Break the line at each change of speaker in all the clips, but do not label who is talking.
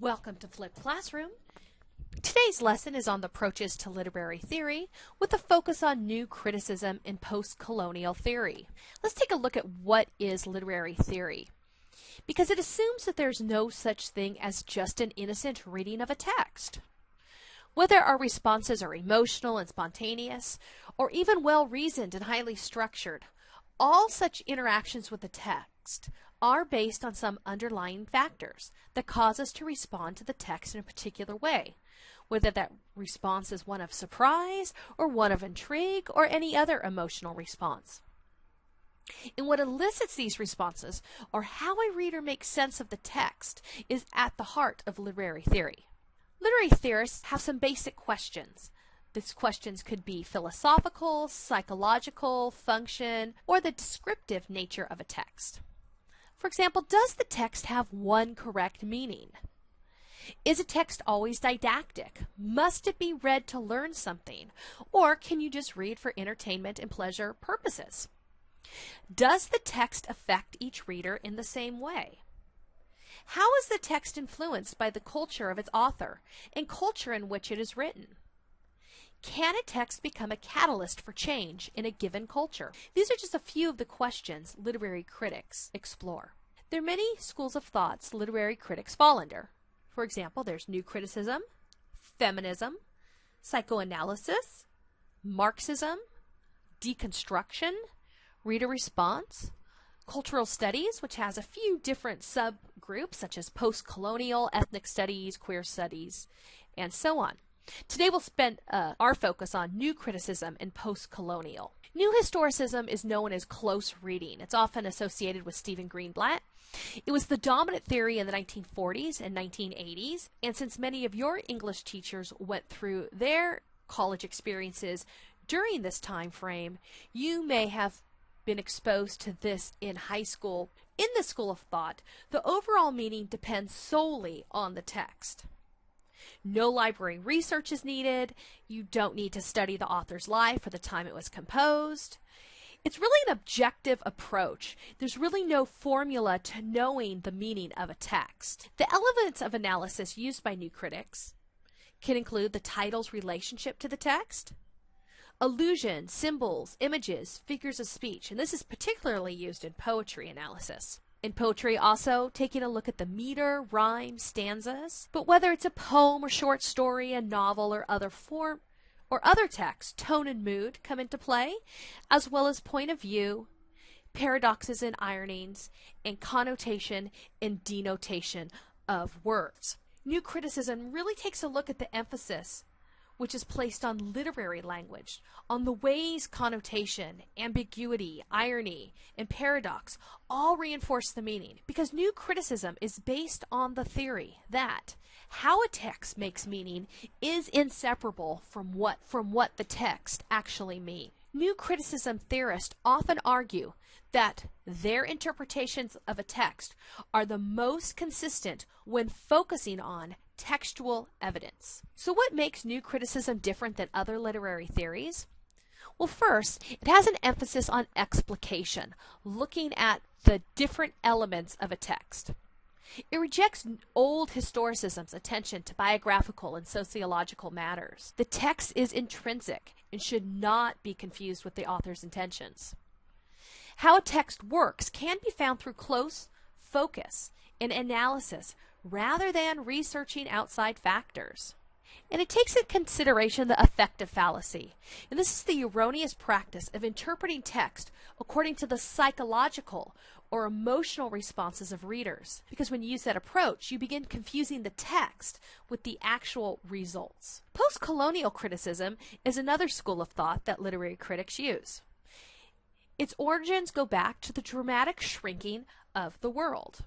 Welcome to Flipped Classroom. Today's lesson is on the approaches to literary theory with a focus on new criticism in post-colonial theory. Let's take a look at what is literary theory, because it assumes that there's no such thing as just an innocent reading of a text. Whether our responses are emotional and spontaneous, or even well-reasoned and highly structured, all such interactions with the text are based on some underlying factors that cause us to respond to the text in a particular way, whether that response is one of surprise or one of intrigue or any other emotional response. And what elicits these responses, or how a reader makes sense of the text, is at the heart of literary theory. Literary theorists have some basic questions. These questions could be philosophical, psychological, function, or the descriptive nature of a text. For example, does the text have one correct meaning? Is a text always didactic? Must it be read to learn something? Or can you just read for entertainment and pleasure purposes? Does the text affect each reader in the same way? How is the text influenced by the culture of its author and culture in which it is written? Can a text become a catalyst for change in a given culture? These are just a few of the questions literary critics explore. There are many schools of thoughts literary critics fall under. For example, there's new criticism, feminism, psychoanalysis, Marxism, deconstruction, reader response, cultural studies, which has a few different subgroups such as postcolonial, ethnic studies, queer studies, and so on. Today we'll spend our focus on new criticism and postcolonial. New historicism is known as close reading. It's often associated with Stephen Greenblatt. It was the dominant theory in the 1940s and 1980s, and since many of your English teachers went through their college experiences during this time frame, you may have been exposed to this in high school. In this school of thought, the overall meaning depends solely on the text. No library research is needed. You don't need to study the author's life or the time it was composed. It's really an objective approach. There's really no formula to knowing the meaning of a text. The elements of analysis used by new critics can include the title's relationship to the text, allusions, symbols, images, figures of speech, and this is particularly used in poetry analysis. In poetry, also taking a look at the meter, rhyme, stanzas, but whether it's a poem or short story, a novel or other form, or other text, tone and mood come into play, as well as point of view, paradoxes and ironings, and connotation and denotation of words. New criticism really takes a look at the emphasis which is placed on literary language, on the ways connotation, ambiguity, irony, and paradox all reinforce the meaning, because new criticism is based on the theory that how a text makes meaning is inseparable from what the text actually means. New criticism theorists often argue that their interpretations of a text are the most consistent when focusing on textual evidence. So what makes new criticism different than other literary theories? Well, first, it has an emphasis on explication, looking at the different elements of a text. It rejects old historicism's attention to biographical and sociological matters. The text is intrinsic and should not be confused with the author's intentions. How a text works can be found through close focus and analysis rather than researching outside factors. And it takes into consideration the affective fallacy. And this is the erroneous practice of interpreting text according to the psychological or emotional responses of readers. Because when you use that approach, you begin confusing the text with the actual results. Postcolonial criticism is another school of thought that literary critics use. Its origins go back to the dramatic shrinking of the world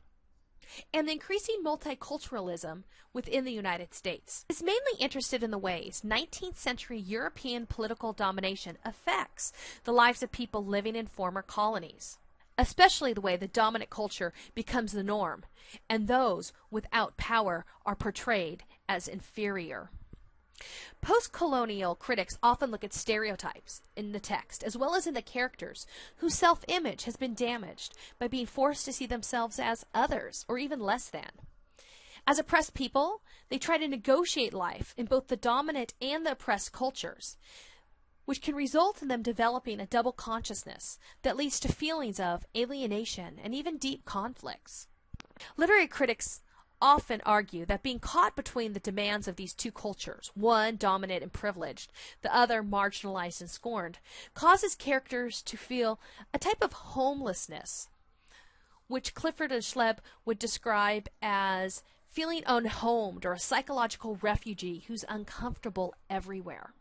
and the increasing multiculturalism within the United States. It's mainly interested in the ways 19th century European political domination affects the lives of people living in former colonies, especially the way the dominant culture becomes the norm and those without power are portrayed as inferior. Postcolonial critics often look at stereotypes in the text, as well as in the characters, whose self-image has been damaged by being forced to see themselves as others, or even less than. As oppressed people, they try to negotiate life in both the dominant and the oppressed cultures, which can result in them developing a double consciousness that leads to feelings of alienation and even deep conflicts. Literary critics often argue that being caught between the demands of these two cultures, one dominant and privileged, the other marginalized and scorned, causes characters to feel a type of homelessness, which Clifford and Schleb would describe as feeling unhomed or a psychological refugee who's uncomfortable everywhere.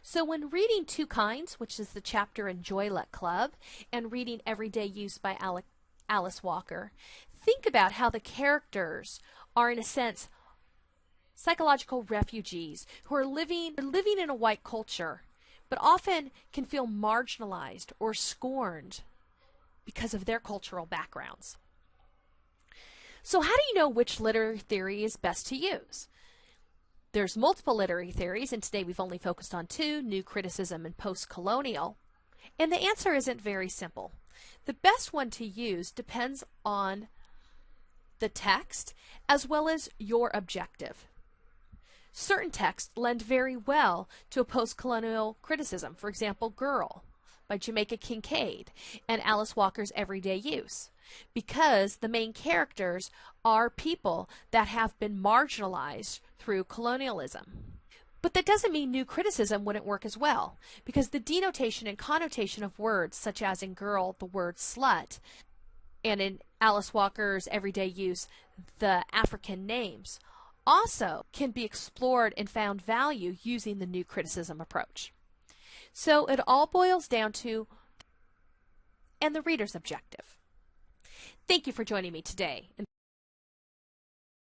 So when reading Two Kinds, which is the chapter in Joy Luck Club, and reading Everyday Use by Alice Walker, think about how the characters are, in a sense, psychological refugees who are living in a white culture, but often can feel marginalized or scorned because of their cultural backgrounds. So how do you know which literary theory is best to use? There's multiple literary theories, and today we've only focused on two, new criticism and postcolonial. And the answer isn't very simple. The best one to use depends on the text as well as your objective. Certain texts lend very well to a postcolonial criticism. For example, Girl by Jamaica Kincaid and Alice Walker's Everyday Use, because the main characters are people that have been marginalized through colonialism. But that doesn't mean new criticism wouldn't work as well, because the denotation and connotation of words, such as in Girl, the word slut, and in Alice Walker's Everyday Use, the African names, also can be explored and found value using the new criticism approach. So it all boils down to the reader's objective. Thank you for joining me today.